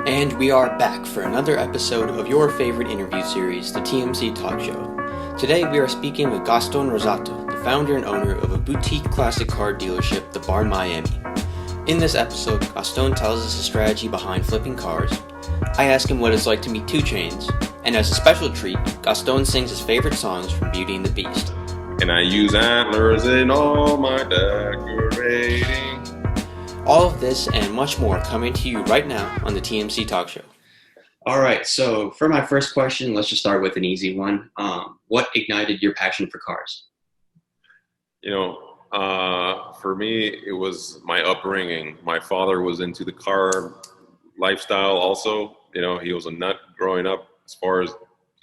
And we are back for another episode of your favorite interview series, the TMC Talk Show. Today we are speaking with Gaston Rossato, the founder and owner of a boutique classic car dealership, The Bar Miami. In this episode, Gaston tells us the strategy behind flipping cars. I ask him what it's like to meet two Chainz, and as a special treat, Gaston sings his favorite songs from Beauty and the Beast. And I use antlers in all my decorating. All of this and much more coming to you right now on the TMC Talk Show. All right, so for my first question, let's just start with an easy one. What ignited your passion for cars? For me, it was my upbringing. My father was into the car lifestyle also. He was a nut growing up as far as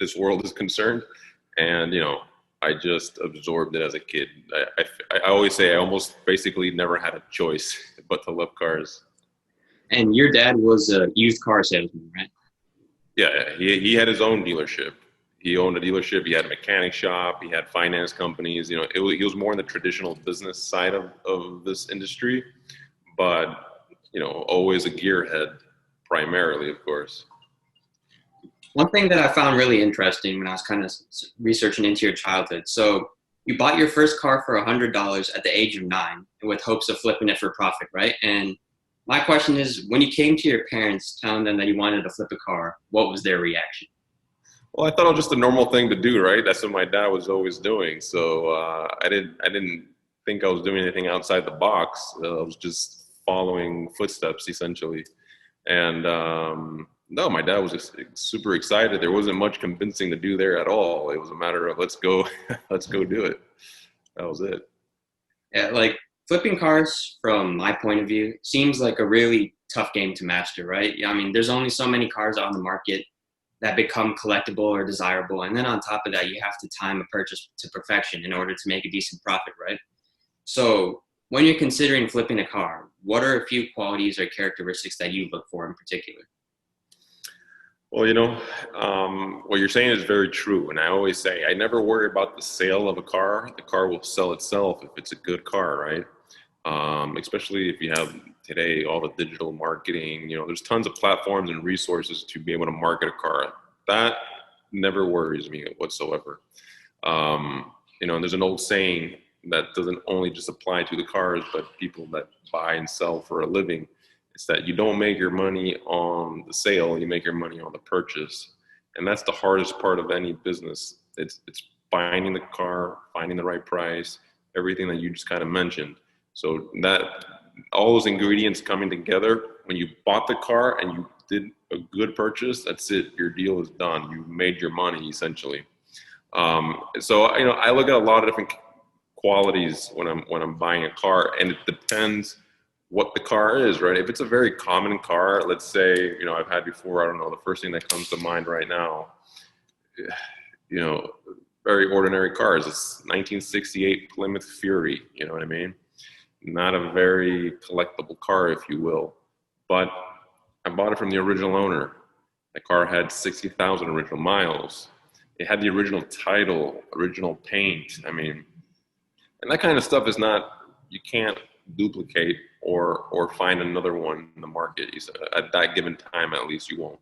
this world is concerned. And, I just absorbed it as a kid. I always say I almost basically never had a choice but to love cars. And your dad was a used car salesman, right? Yeah, he had his own dealership. He owned a dealership. He had a mechanic shop. He had finance companies. He was more in the traditional business side of this industry, but, always a gearhead primarily, of course. One thing that I found really interesting when I was kind of researching into your childhood. So you bought your first car for $100 at the age of 9 with hopes of flipping it for profit, right? And my question is, when you came to your parents telling them that you wanted to flip a car, what was their reaction? Well, I thought it was just a normal thing to do, right? That's what my dad was always doing. So I didn't think I was doing anything outside the box. I was just following footsteps, essentially. And no, my dad was just super excited. There wasn't much convincing to do there at all. It was a matter of let's go do it. That was it. Yeah, like flipping cars, from my point of view, seems like a really tough game to master, right? I mean, there's only so many cars on the market that become collectible or desirable. And then on top of that, you have to time a purchase to perfection in order to make a decent profit, right? So when you're considering flipping a car, what are a few qualities or characteristics that you look for in particular? Well, what you're saying is very true. And I always say, I never worry about the sale of a car. The car will sell itself if it's a good car, right? Especially if you have today all the digital marketing, there's tons of platforms and resources to be able to market a car. That never worries me whatsoever. And there's an old saying that doesn't only just apply to the cars, but people that buy and sell for a living. It's that you don't make your money on the sale, you make your money on the purchase. And that's the hardest part of any business. It's finding the car, finding the right price, everything that you just kind of mentioned. So that all those ingredients coming together, when you bought the car and you did a good purchase, that's it. Your deal is done. You made your money essentially. So I look at a lot of different qualities when I'm buying a car, and it depends what the car is, right? If it's a very common car, let's say, I've had before, I don't know, the first thing that comes to mind right now, very ordinary cars. It's 1968 Plymouth Fury, you know what I mean? Not a very collectible car, if you will, but I bought it from the original owner. The car had 60,000 original miles. It had the original title, original paint. And that kind of stuff is you can't duplicate or find another one in the market. At that given time, at least you won't.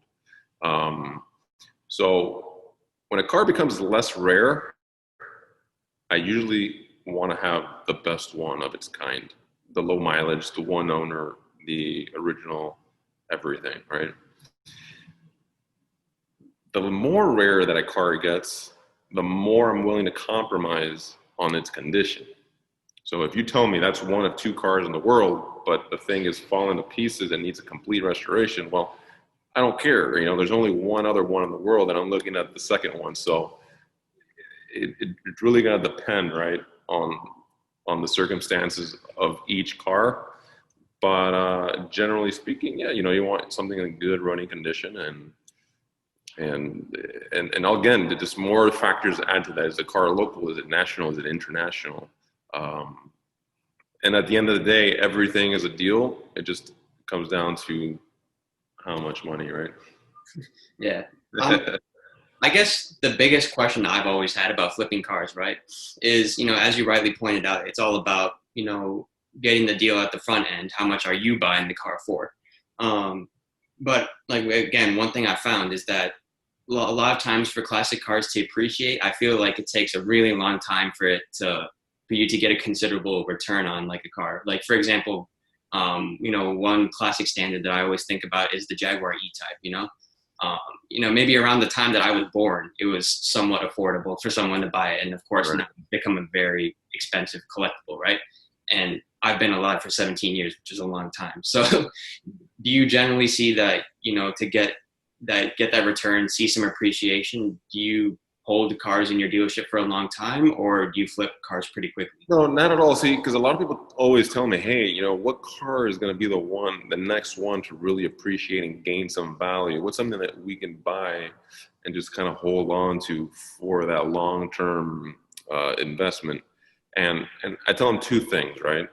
So when a car becomes less rare, I usually want to have the best one of its kind, the low mileage, the one owner, the original everything, right? The more rare that a car gets, the more I'm willing to compromise on its condition. So if you tell me that's one of 2 cars in the world, but the thing is falling to pieces and needs a complete restoration, well, I don't care. There's only one other one in the world, and I'm looking at the second one. So it's really going to depend, right, on the circumstances of each car. But generally speaking, yeah, you want something in good running condition, and again, just more factors add to that. Is the car local? Is it national? Is it international? And at the end of the day, everything is a deal. It just comes down to how much money, right? Yeah. I guess the biggest question I've always had about flipping cars, right, is, as you rightly pointed out, it's all about, getting the deal at the front end. How much are you buying the car for? But like, again, one thing I found is that a lot of times for classic cars to appreciate, I feel like it takes a really long time for you to get a considerable return on like a car. Like, for example, one classic standard that I always think about is the Jaguar E-Type, maybe around the time that I was born, it was somewhat affordable for someone to buy it. And of course, Right. now it's become a very expensive collectible, right? And I've been alive for 17 years, which is a long time. So do you generally see that, to get that return, see some appreciation, do you hold the cars in your dealership for a long time, or do you flip cars pretty quickly? No, not at all. See, because a lot of people always tell me, hey, what car is going to be the next one to really appreciate and gain some value? What's something that we can buy and just kind of hold on to for that long-term investment? And I tell them two things, right?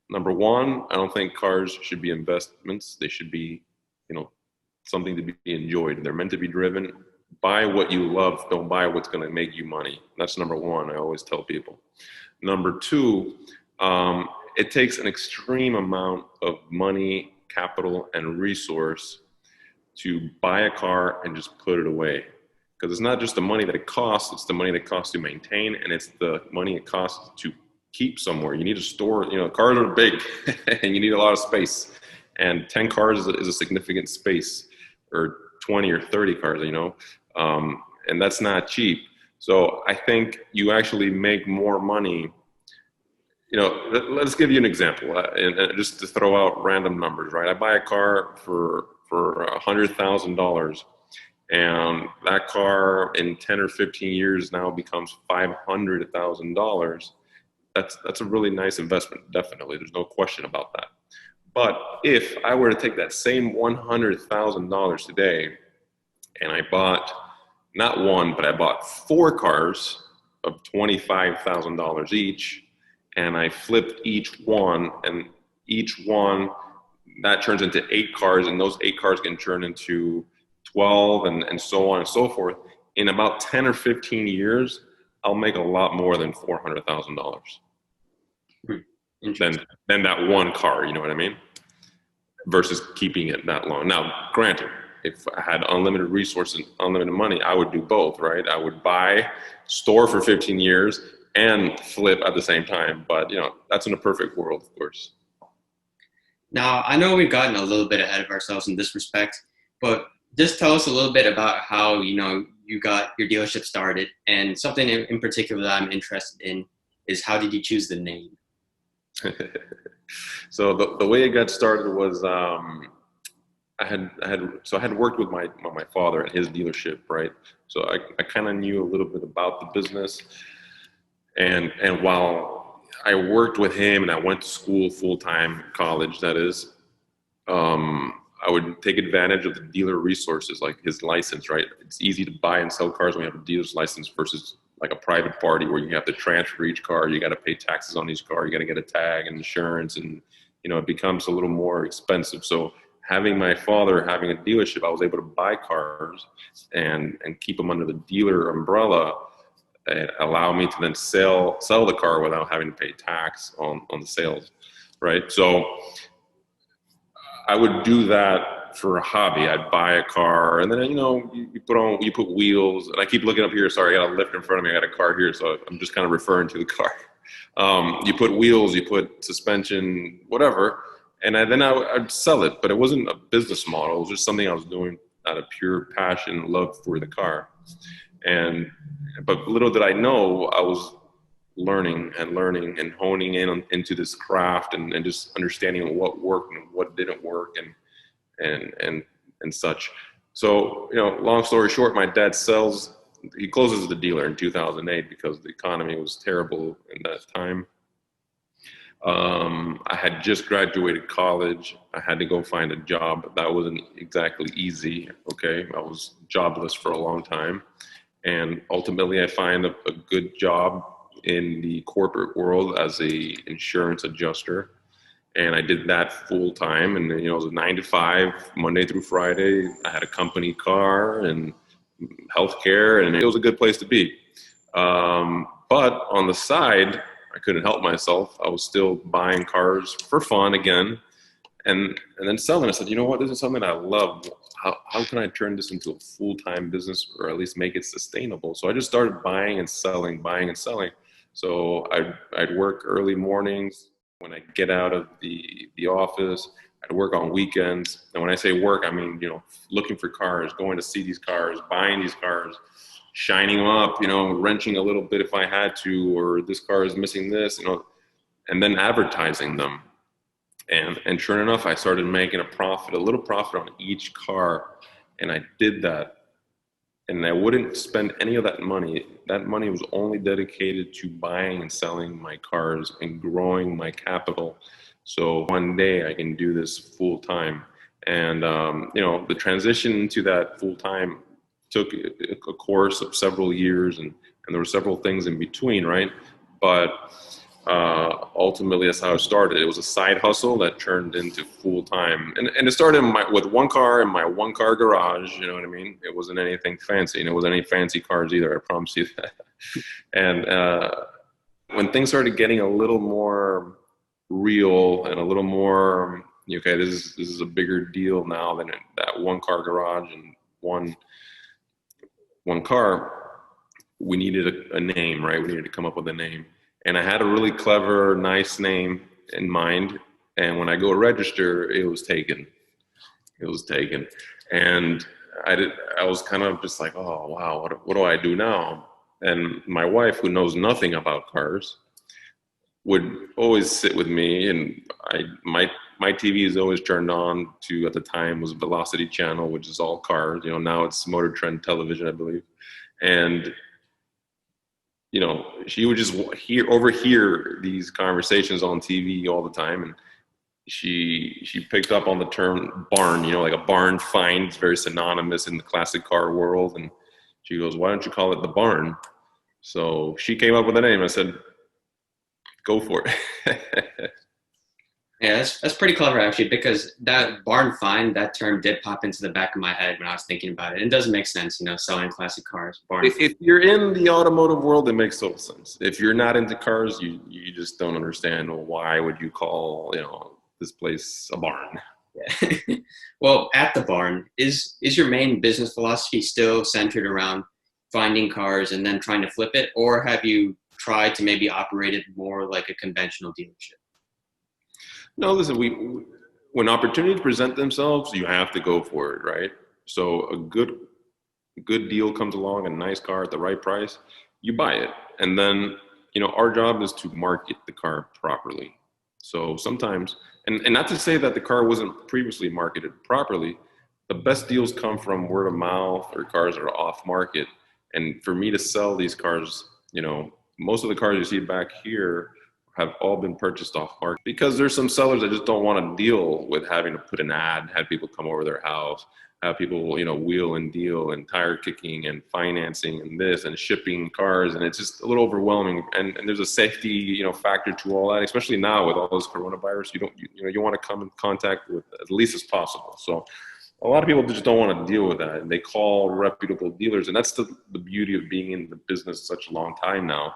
Number one, I don't think cars should be investments. They should be, something to be enjoyed. They're meant to be driven. Buy what you love. Don't buy what's going to make you money. That's number one. I always tell people. Number two, it takes an extreme amount of money, capital, and resource to buy a car and just put it away. Because it's not just the money that it costs, it's the money that it costs to maintain, and it's the money it costs to keep somewhere. You need to store, cars are big, and you need a lot of space. And 10 cars is a significant space, or 20 or 30 cars, and that's not cheap. So I think you actually make more money. Let's give you an example, and just to throw out random numbers, right? I buy a car for $100,000, and that car in 10 or 15 years now becomes $500,000. That's a really nice investment, definitely. There's no question about that. But if I were to take that same $100,000 today, and I bought not one, but I bought 4 cars of $25,000 each, and I flipped each one, and each one, that turns into 8 cars, and those 8 cars can turn into 12, and so on and so forth. In about 10 or 15 years, I'll make a lot more than $400,000 than that one car, you know what I mean? Versus keeping it that long. Now, granted, if I had unlimited resources, unlimited money, I would do both, right? I would buy, store for 15 years, and flip at the same time. But, that's in a perfect world, of course. Now, I know we've gotten a little bit ahead of ourselves in this respect, but just tell us a little bit about how, you got your dealership started. And something in particular that I'm interested in is, how did you choose the name? So the way it got started was I had worked with my father at his dealership, right? So I kind of knew a little bit about the business, and while I worked with him and I went to school full time, college that is, I would take advantage of the dealer resources, like his license, right? It's easy to buy and sell cars when you have a dealer's license versus like a private party where you have to transfer each car, you got to pay taxes on each car, you got to get a tag and insurance, and it becomes a little more expensive. So having my father having a dealership, I was able to buy cars and keep them under the dealer umbrella, and allow me to then sell the car without having to pay tax on the sales, right? So I would do that for a hobby. I'd buy a car, and then you put wheels, and I keep looking up here. Sorry, I got a lift in front of me. I got a car here, so I'm just kind of referring to the car. You put wheels, you put suspension, whatever, and then I'd sell it. But it wasn't a business model. It was just something I was doing out of pure passion and love for the car. But little did I know, I was learning and honing into this craft and just understanding what worked and what didn't work and such. So, long story short, my dad he closes the dealer in 2008 because the economy was terrible in that time. I had just graduated college. I had to go find a job. That wasn't exactly easy. Okay. I was jobless for a long time. And ultimately I find a good job in the corporate world as a insurance adjuster. And I did that full time. And it was a 9 to 5, Monday through Friday. I had a company car and healthcare, and it was a good place to be. But on the side, I couldn't help myself. I was still buying cars for fun again, and then selling. I said, you know what? This is something I love. how can I turn this into a full-time business, or at least make it sustainable? So I just started buying and selling. So I'd work early mornings when I get out of the office. I'd work on weekends. And when I say work, I mean, looking for cars, going to see these cars, buying these cars, shining them up, wrenching a little bit if I had to, or this car is missing this, and then advertising them. And sure enough, I started making a little profit on each car. And I did that. And I wouldn't spend any of that money. That money was only dedicated to buying and selling my cars and growing my capital. So one day I can do this full time. And, the transition to that full time took a course of several years, and there were several things in between, right? But ultimately, that's how it started. It was a side hustle that turned into full time, and it started with one car in my one car garage. You know what I mean? It wasn't anything fancy, and it wasn't any fancy cars either. I promise you that. And when things started getting a little more real and a little more, okay, this is a bigger deal now than that one car garage and one car. We needed a name, right? We needed to come up with a name. And I had a really clever, nice name in mind. And when I go register, it was taken. And I was kind of just like, oh, wow, what do I do now? And my wife, who knows nothing about cars, would always sit with me. And my TV is always turned on to, at the time, was Velocity Channel, which is all cars. Now it's Motor Trend Television, I believe. And she would just overhear these conversations on TV all the time, and she picked up on the term barn. Like a barn find, it's very synonymous in the classic car world. And she goes, "Why don't you call it the barn?" So she came up with a name. I said, "Go for it." Yeah, that's pretty clever, actually, because that barn find, that term did pop into the back of my head when I was thinking about it. It does make sense, selling classic cars. Barn. If you're in the automotive world, it makes total sense. If you're not into cars, you just don't understand, well, why would you call this place a barn? Yeah. Well, at the barn, is your main business philosophy still centered around finding cars and then trying to flip it, or have you tried to maybe operate it more like a conventional dealership? No, listen, when opportunities present themselves, you have to go for it, right? So a good deal comes along, a nice car at the right price, you buy it. And then, our job is to market the car properly. So sometimes, and not to say that the car wasn't previously marketed properly, the best deals come from word of mouth or cars that are off market. And for me to sell these cars, most of the cars you see back here have all been purchased off market, because there's some sellers that just don't want to deal with having to put an ad, have people come over their house, have people, wheel and deal and tire kicking and financing and this and shipping cars. And it's just a little overwhelming. And there's a safety, factor to all that, especially now with all this coronavirus. You want to come in contact with as least as possible. So a lot of people just don't want to deal with that. And they call reputable dealers. And that's the beauty of being in the business such a long time now,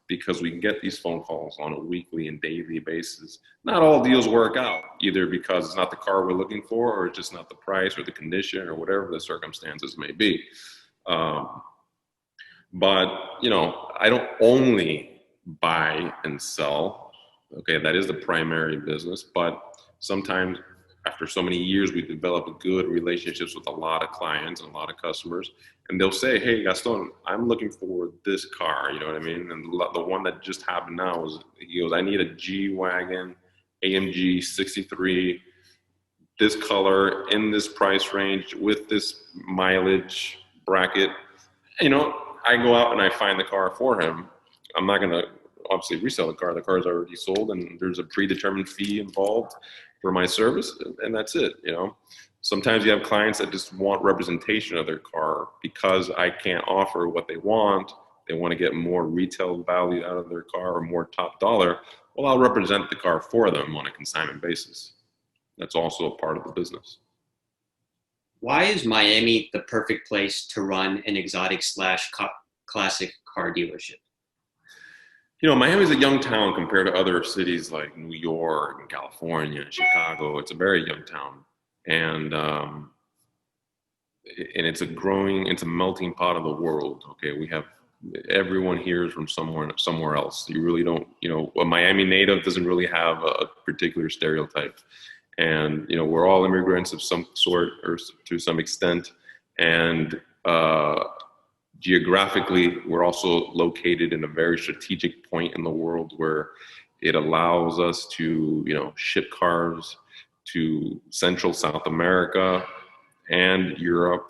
because we can get these phone calls on a weekly and daily basis. Not all deals work out, either because it's not the car we're looking for, or it's just not the price or the condition or whatever the circumstances may be. But, I don't only buy and sell. Okay, that is the primary business. But sometimes after so many years, we develop good relationships with a lot of clients and a lot of customers. And they'll say, "Hey, Gaston, I'm looking for this car." You know what I mean? And the one that just happened now was, he goes, "I need a G-Wagon AMG 63, this color, in this price range, with this mileage bracket." I go out and I find the car for him. I'm not going to obviously resell the car. The car's already sold, and there's a predetermined fee involved for my service, and that's it. Sometimes you have clients that just want representation of their car because I can't offer what they want. They want to get more retail value out of their car or more top dollar. Well, I'll represent the car for them on a consignment basis. That's also a part of the business. Why is Miami the perfect place to run an exotic/classic car dealership? Miami's a young town compared to other cities like New York and California and Chicago. It's a very young town. And and it's a melting pot of the world. Okay, we have everyone here is from somewhere else. You really don't, a Miami native doesn't really have a particular stereotype, and we're all immigrants of some sort or to some extent, and geographically we're also located in a very strategic point in the world where it allows us to ship cars to Central South America and Europe,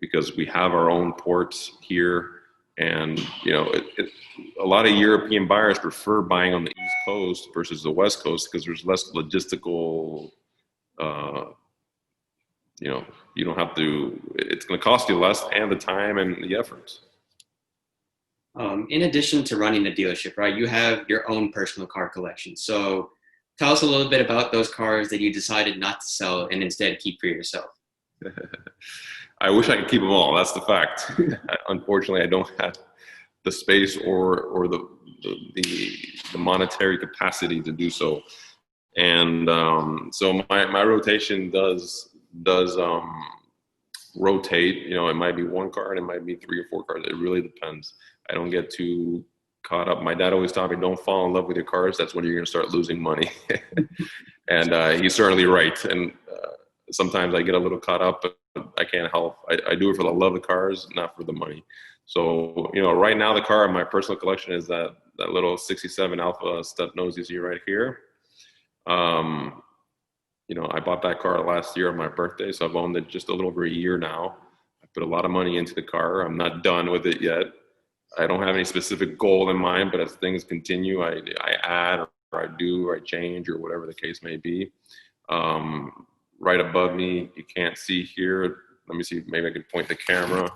because we have our own ports here. And a lot of European buyers prefer buying on the East Coast versus the West Coast because there's less logistical, you don't have to, it's going to cost you less, and the time and the efforts. In addition to running the dealership, right, you have your own personal car collection. So tell us a little bit about those cars that you decided not to sell and instead keep for yourself. I wish I could keep them all. That's the fact. Unfortunately, I don't have the space or the monetary capacity to do so. And so my rotation does rotate. It might be one car and it might be 3 or 4 cars. It really depends. I don't get too caught up. My dad always taught me, don't fall in love with your cars. That's when you're going to start losing money. And he's certainly right. And sometimes I get a little caught up, but I can't help. I do it for the love of cars, not for the money. So, right now the car in my personal collection is that little 67 Alpha step nose you see right here. I bought that car last year on my birthday, so I've owned it just a little over a year now. I put a lot of money into the car. I'm not done with it yet. I don't have any specific goal in mind, but as things continue, I add or I do or I change or whatever the case may be. Right above me, you can't see here. Let me see, maybe I can point the camera.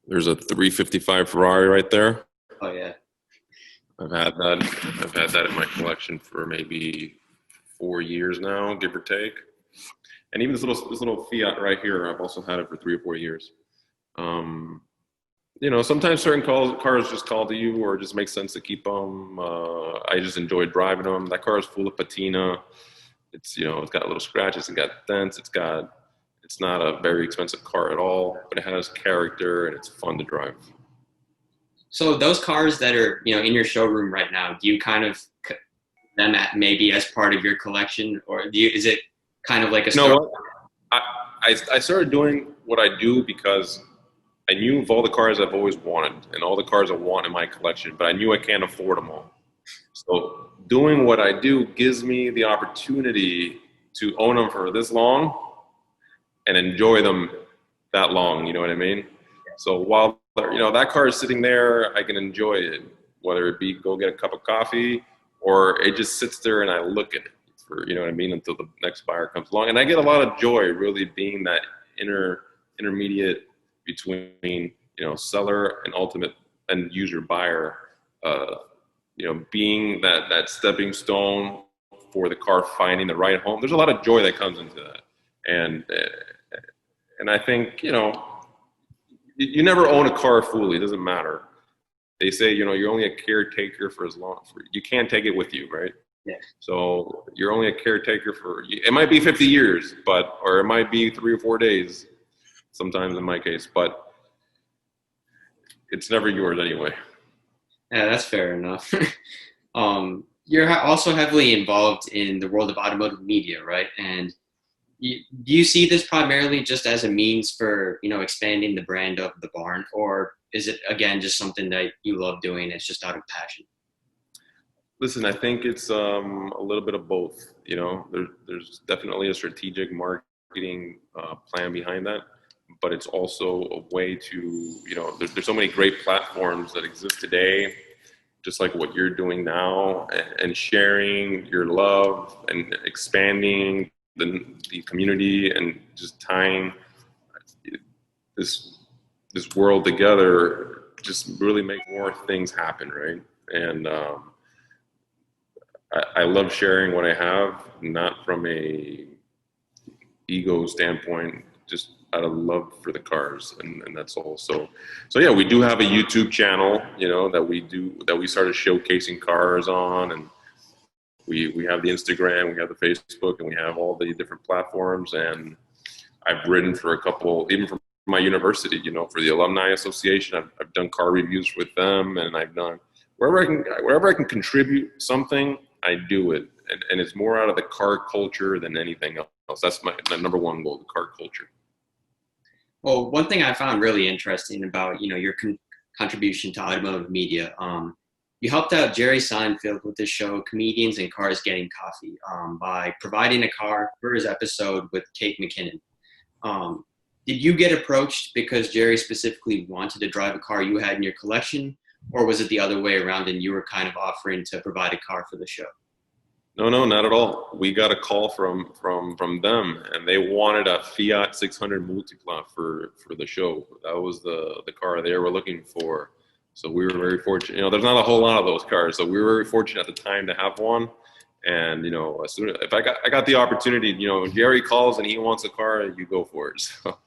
There's a 355 Ferrari right there. Oh yeah. I've had that in my collection for maybe 4 years now, give or take. And even this little Fiat right here, I've also had it for 3 or 4 years. Sometimes certain cars just call to you, or it just makes sense to keep them. I just enjoy driving them. That car is full of patina. It's got little scratches, it's got dents, it's not a very expensive car at all, but it has character and it's fun to drive. So those cars that are, in your showroom right now, do you kind of them at maybe as part of your collection, or is it kind of like a story? No, I started doing what I do because I knew of all the cars I've always wanted and all the cars I want in my collection, but I knew I can't afford them all. So doing what I do gives me the opportunity to own them for this long and enjoy them that long, you know what I mean? So while, that car is sitting there, I can enjoy it, whether it be go get a cup of coffee or it just sits there and I look at it for, you know what I mean, until the next buyer comes along. And I get a lot of joy really being that intermediate between, seller and ultimate end user buyer, being that stepping stone for the car finding the right home. There's a lot of joy that comes into that. And I think, you never own a car fully. It doesn't matter. They say, you're only a caretaker for as long as you can't take it with you, right? Yeah. So you're only a caretaker it might be 50 years, or it might be 3 or 4 days, sometimes in my case, but it's never yours anyway. Yeah, that's fair enough. You're also heavily involved in the world of automotive media, right? And do you see this primarily just as a means for, expanding the brand of the barn, or is it, again, just something that you love doing? It's just out of passion? Listen, I think it's a little bit of both. There's definitely a strategic marketing plan behind that, but it's also a way to, there's so many great platforms that exist today, just like what you're doing now, and sharing your love and expanding the community and just tying this world together, just really make more things happen, right? And I love sharing what I have, not from a ego standpoint, just out of love for the cars, and that's all. So yeah, we do have a YouTube channel, that we started showcasing cars on, and we have the Instagram, we have the Facebook, and we have all the different platforms, and I've ridden for a couple, even from my university, you know, for the Alumni Association. I've done car reviews with them, and I've done wherever I can contribute something, I do it. And it's more out of the car culture than anything else. That's my number one goal, the car culture. Well, one thing I found really interesting about, your contribution to automotive media, you helped out Jerry Seinfeld with the show Comedians and Cars Getting Coffee by providing a car for his episode with Kate McKinnon. Did you get approached because Jerry specifically wanted to drive a car you had in your collection, or was it the other way around and you were kind of offering to provide a car for the show? No, not at all. We got a call from them, and they wanted a Fiat 600 Multipla for the show. That was the car they were looking for. So we were very fortunate. You know, there's not a whole lot of those cars, so we were very fortunate at the time to have one. And as soon as if I got the opportunity, when Jerry calls and he wants a car, you go for it. So.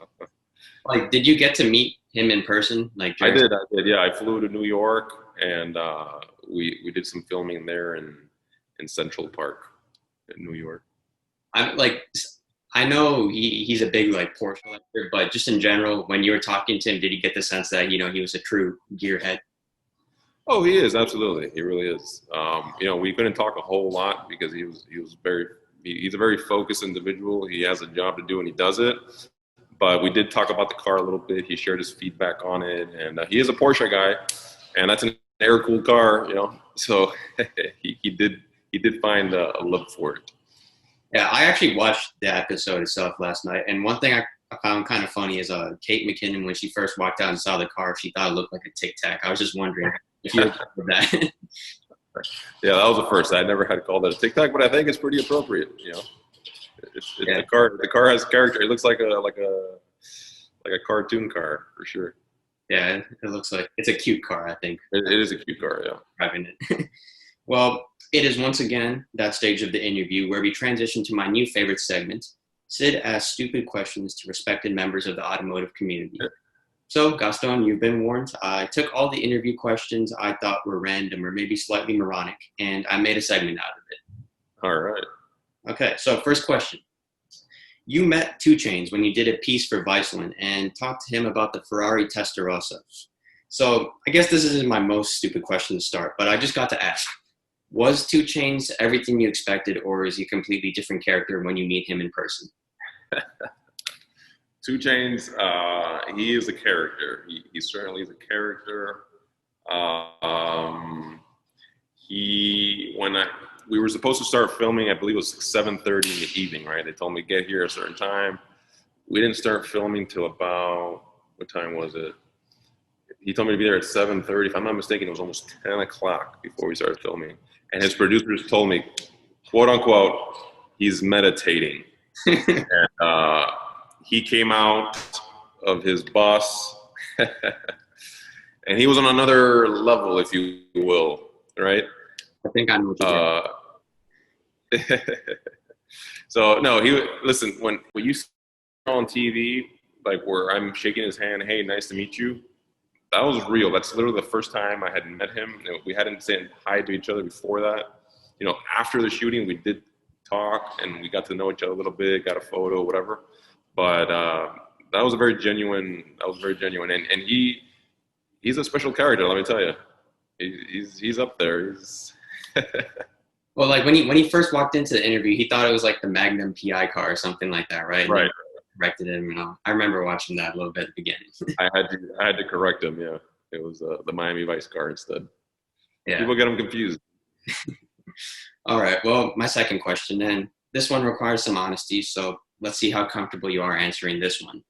Like, did you get to meet him in person? Like, Jerry? I did. Yeah, I flew to New York, and we did some filming there in Central Park in New York. I know he's a big Porsche collector, but just in general, when you were talking to him, did you get the sense that he was a true gearhead? Oh, he is, absolutely. He really is. We couldn't talk a whole lot because he's a very focused individual. He has a job to do and he does it. But we did talk about the car a little bit. He shared his feedback on it, and he is a Porsche guy, and that's an air-cooled car, So he did find a love for it. Yeah, I actually watched the episode itself last night, and one thing I found kind of funny is Kate McKinnon, when she first walked out and saw the car, she thought it looked like a Tic Tac. I was just wondering if you agree with that. Yeah, that was the first. I never had called it a Tic Tac, but I think it's pretty appropriate. It's Yeah. The car has character. It looks like a cartoon car for sure. Yeah, it looks like it's a cute car, I think. It is a cute car, yeah. Driving it. Well, it is once again that stage of the interview where we transition to my new favorite segment. Sid asks stupid questions to respected members of the automotive community. Yeah. So, Gaston, you've been warned. I took all the interview questions I thought were random or maybe slightly moronic, and I made a segment out of it. All right. Okay, so first question. You met Chainz when you did a piece for Viceland and talked to him about the Ferrari Testarossa. So I guess this isn't my most stupid question to start, but I just got to ask. Was Chainz everything you expected, or is he a completely different character when you meet him in person? Chainz, he is a character. He certainly is a character. We were supposed to start filming, I believe it was 7:30 in the evening, right? They told me to get here at a certain time. We didn't start filming till about, what time was it? He told me to be there at 7:30. If I'm not mistaken, it was almost 10 o'clock before we started filming. And his producers told me, quote unquote, he's meditating. And he came out of his bus and he was on another level, if you will, right? I think I know what you mean. So no, listen, when you see on TV, like where I'm shaking his hand, hey, nice to meet you, that was real. That's literally the first time I had met him. We hadn't said hi to each other before that. After the shooting, we did talk and we got to know each other a little bit, got a photo, whatever. But that was very genuine. And he's a special character, let me tell you. He's up there. Well, like when he first walked into the interview, he thought it was like the Magnum PI car or something like that, right? Right. Corrected him, I remember watching that a little bit at the beginning. I had to correct him. Yeah, it was the Miami Vice car instead. Yeah. People get them confused. All right. Well, my second question, and this one requires some honesty. So let's see how comfortable you are answering this one.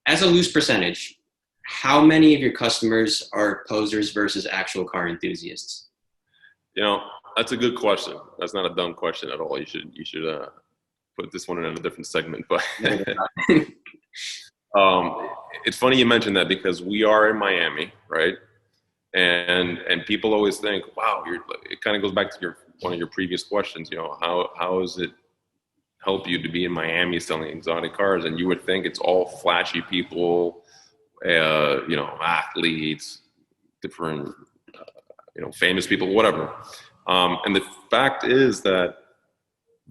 As a loose percentage, how many of your customers are posers versus actual car enthusiasts? That's a good question. That's not a dumb question at all. You should put this one in a different segment. But it's funny you mentioned that because we are in Miami, right? And people always think, wow, it kind of goes back to one of your previous questions. How does it help you to be in Miami selling exotic cars? And you would think it's all flashy people, athletes, different, famous people, whatever. And the fact is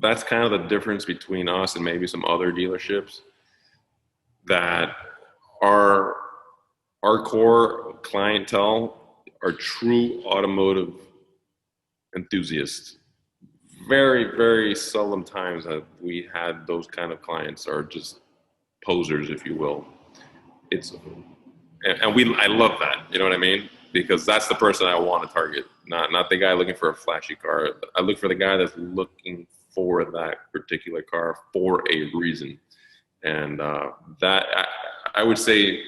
that's kind of the difference between us and maybe some other dealerships. that our core clientele are true automotive enthusiasts. Very, very seldom times have we had those kind of clients, or just posers, if you will. I love that. You know what I mean? Because that's the person I want to target, not the guy looking for a flashy car. I look for the guy that's looking for that particular car for a reason. And that I would say,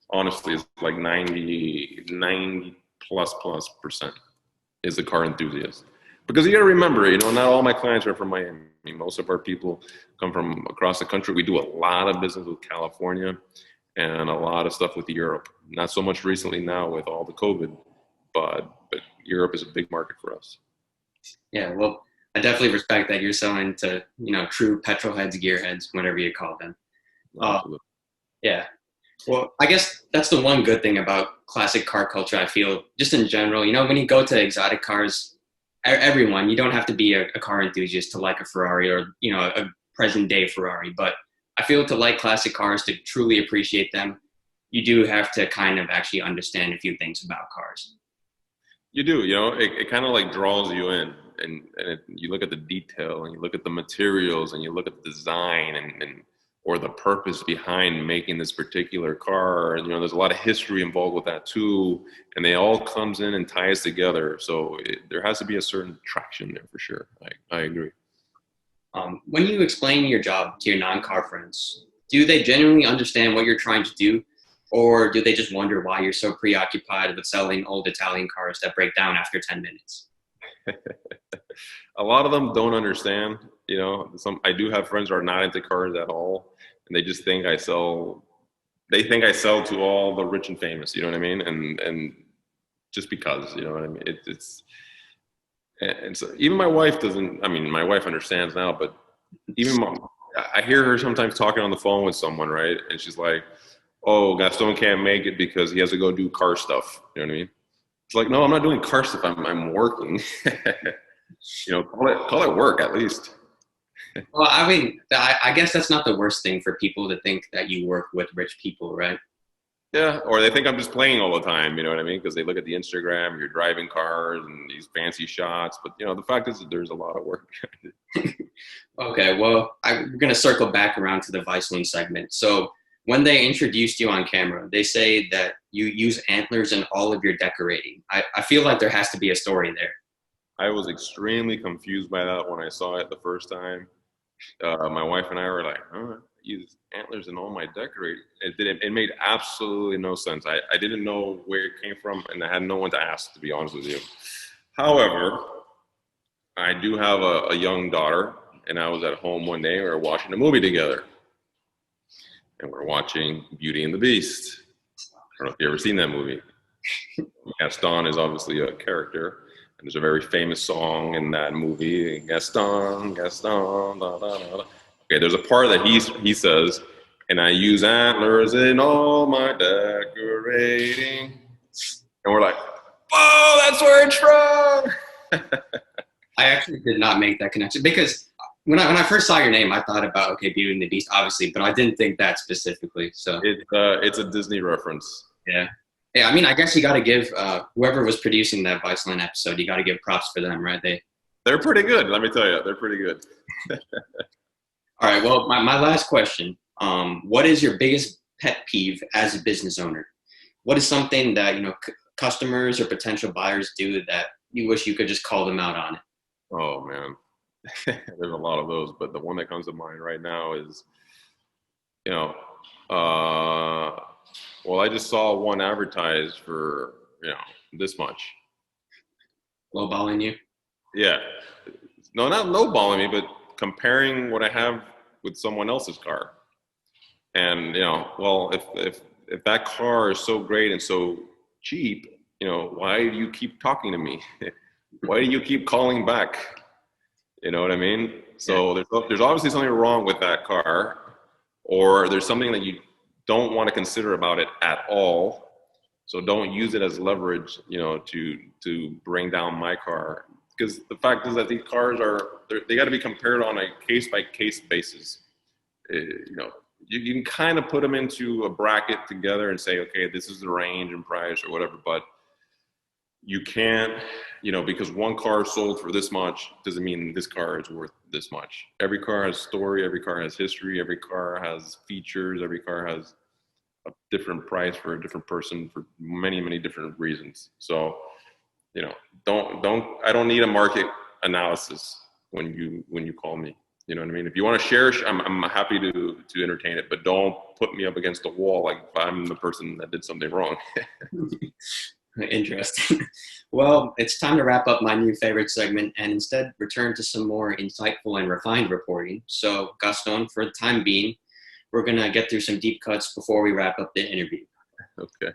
honestly, is like 90 plus percent is a car enthusiast. Because you got to remember, not all my clients are from Miami. Most of our people come from across the country. We do a lot of business with California and a lot of stuff with Europe. Not so much recently now with all the COVID, but Europe is a big market for us. Yeah, well, I definitely respect that you're selling to, true petrol heads, gearheads, whatever you call them. Yeah. Well, I guess that's the one good thing about classic car culture, I feel, just in general. When you go to exotic cars, everyone, you don't have to be a car enthusiast to like a Ferrari or, a present day Ferrari. But I feel to like classic cars, to truly appreciate them, you do have to kind of actually understand a few things about cars. You do, it kind of like draws you in, and you look at the detail, and you look at the materials, and you look at the design and or the purpose behind making this particular car. And, there's a lot of history involved with that too. And they all comes in and ties together. So there has to be a certain traction there for sure. I agree. When you explain your job to your non-car friends, do they genuinely understand what you're trying to do? Or do they just wonder why you're so preoccupied with selling old Italian cars that break down after 10 minutes? A lot of them don't understand. I do have friends who are not into cars at all, and they just think I sell to all the rich and famous. You know what I mean? And just because, you know what I mean? And so even my wife doesn't. I mean, my wife understands now, but even I hear her sometimes talking on the phone with someone, right? And she's like, "Oh, Gaston can't make it because he has to go do car stuff." You know what I mean? It's like, no, I'm not doing car stuff. I'm working. Call it work at least. Well, I mean, I guess that's not the worst thing for people to think that you work with rich people, right? Yeah, or they think I'm just playing all the time, you know what I mean? Because they look at the Instagram, you're driving cars and these fancy shots. But, the fact is that there's a lot of work. Okay, well, I'm going to circle back around to the Viceland segment. So when they introduced you on camera, they say that you use antlers in all of your decorating. I feel like there has to be a story there. I was extremely confused by that when I saw it the first time. My wife and I were like, I use antlers in all my decorating. It made absolutely no sense. I didn't know where it came from, and I had no one to ask, to be honest with you. However, I do have a young daughter, and I was at home one day, we were watching a movie together. And we're watching Beauty and the Beast. I don't know if you've ever seen that movie. Gaston is obviously a character. And there's a very famous song in that movie, Gaston, Gaston, da, da, da, da. Okay, there's a part that he says, and I use antlers in all my decorating. And we're like, whoa, that's where it's from. I actually did not make that connection because when I first saw your name, I thought about, okay, Beauty and the Beast, obviously, but I didn't think that specifically. So it's a Disney reference. Yeah. Yeah, I mean, I guess you got to give whoever was producing that Viceland episode, you got to give props for them, right? They're pretty good, let me tell you. They're pretty good. All right, well, my last question. What is your biggest pet peeve as a business owner? What is something that, customers or potential buyers do that you wish you could just call them out on it? Oh, man. There's a lot of those, but the one that comes to mind right now is, well, I just saw one advertised for, this much. Lowballing you? Yeah. No, not lowballing me, but comparing what I have with someone else's car. And, well, if that car is so great and so cheap, why do you keep talking to me? Why do you keep calling back? You know what I mean? So there's obviously something wrong with that car, or there's something that you don't want to consider about it at all. So don't use it as leverage, to bring down my car. Because the fact is that these cars they got to be compared on a case-by-case basis. you can kind of put them into a bracket together and say, okay, this is the range and price or whatever, but you can't, because one car sold for this much doesn't mean this car is worth this much. Every car has story, every car has history, every car has features, every car has a different price for a different person for many, many different reasons. So, I don't need a market analysis when you call me. You know what I mean? If you want to share, I'm happy to entertain it, but don't put me up against the wall like I'm the person that did something wrong. Interesting. Well, it's time to wrap up my new favorite segment and instead return to some more insightful and refined reporting. So, Gaston, for the time being, we're going to get through some deep cuts before we wrap up the interview. Okay.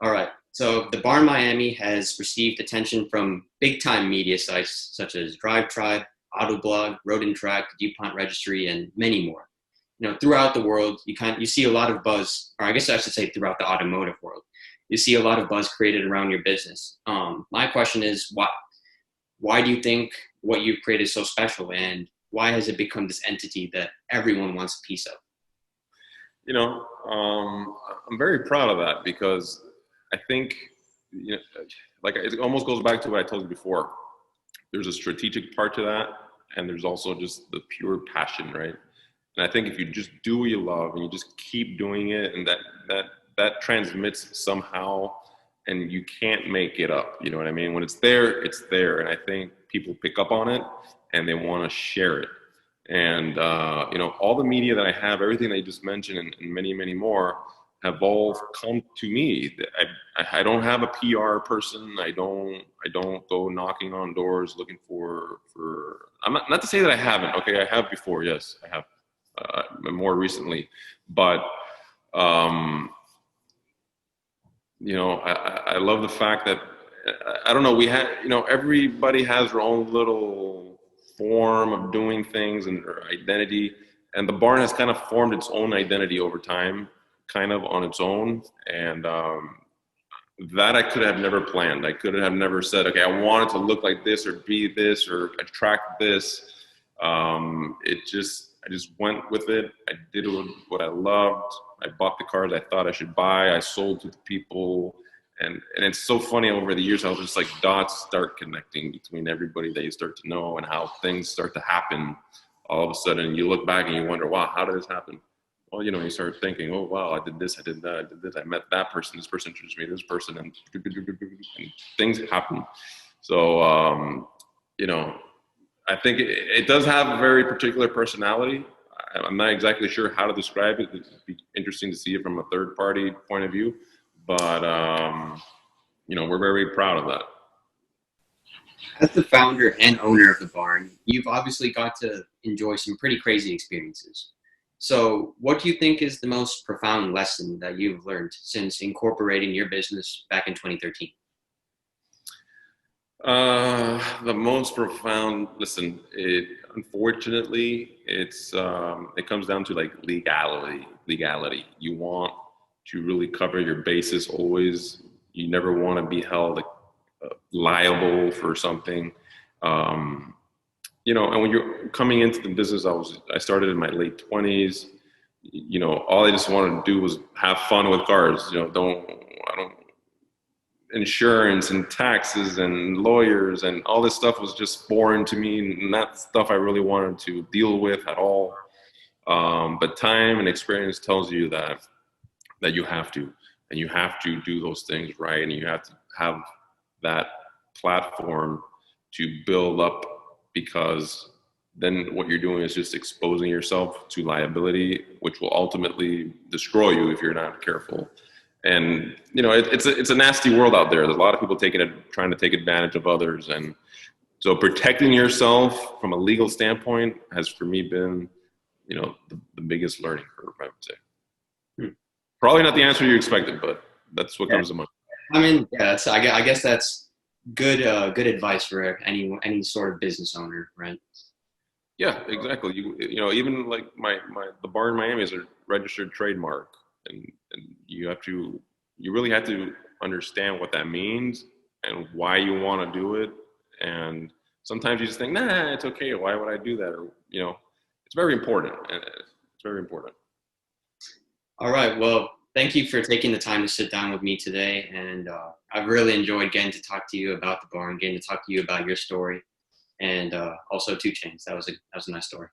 All right. So the Barn Miami has received attention from big-time media sites such as Drive Tribe, Autoblog, Road and Track, DuPont Registry, and many more. Throughout the world, you see a lot of buzz, or I guess I should say throughout the automotive world, you see a lot of buzz created around your business. My question is, why do you think what you've created is so special, and why has it become this entity that everyone wants a piece of? I'm very proud of that because I think, it almost goes back to what I told you before. There's a strategic part to that, and there's also just the pure passion, right? And I think if you just do what you love and you just keep doing it, and that transmits somehow, and you can't make it up. You know what I mean? When it's there, it's there. And I think people pick up on it and they want to share it. And, all the media that I have, everything that you just mentioned and many, many more have all come to me. I don't have a PR person. I don't go knocking on doors looking for, I'm not to say that I haven't. Okay. I have before. Yes, I have more recently, but, I love the fact that, I don't know, we have, everybody has their own little form of doing things and their identity. And the barn has kind of formed its own identity over time, kind of on its own. And that I could have never planned. I could have never said, okay, I want it to look like this or be this or attract this. I just went with it. I did what I loved. I bought the cars I thought I should buy. I sold to the people. And it's so funny over the years how just like dots start connecting between everybody that you start to know and how things start to happen. All of a sudden you look back and you wonder, wow, how did this happen? Well, you start thinking, oh, wow, I did this, I did that, I did this. I met that person, this person introduced me to this person, and things happen. So, I think it does have a very particular personality. I'm not exactly sure how to describe it. It'd be interesting to see it from a third party point of view. But, we're very proud of that. As the founder and owner of the barn, you've obviously got to enjoy some pretty crazy experiences. So what do you think is the most profound lesson that you've learned since incorporating your business back in 2013? The most profound, listen, unfortunately, it comes down to like legality. You want to really cover your bases always. You never want to be held liable for something. And when you're coming into the business, I started in my late 20s. All I just wanted to do was have fun with cars. Insurance and taxes and lawyers and all this stuff was just foreign to me, and not stuff I really wanted to deal with at all. But time and experience tells you that you have to, and you have to do those things right, and you have to have that platform to build up, because then what you're doing is just exposing yourself to liability, which will ultimately destroy you if you're not careful. And it's a nasty world out there. There's a lot of people trying to take advantage of others, and so protecting yourself from a legal standpoint has for me been, the biggest learning curve, I would say. Probably not the answer you expected, but that's what comes to mind. I mean, yeah, I guess that's good advice for any sort of business owner, right? Yeah, exactly. Even like the barn Miami is a registered trademark, and you really have to understand what that means and why you want to do it. And sometimes you just think, nah, it's okay. Why would I do that? Or it's very important. It's very important. All right. Well, thank you for taking the time to sit down with me today. And I've really enjoyed getting to talk to you about the barn, getting to talk to you about your story, and also 2 Chainz. That was a nice story.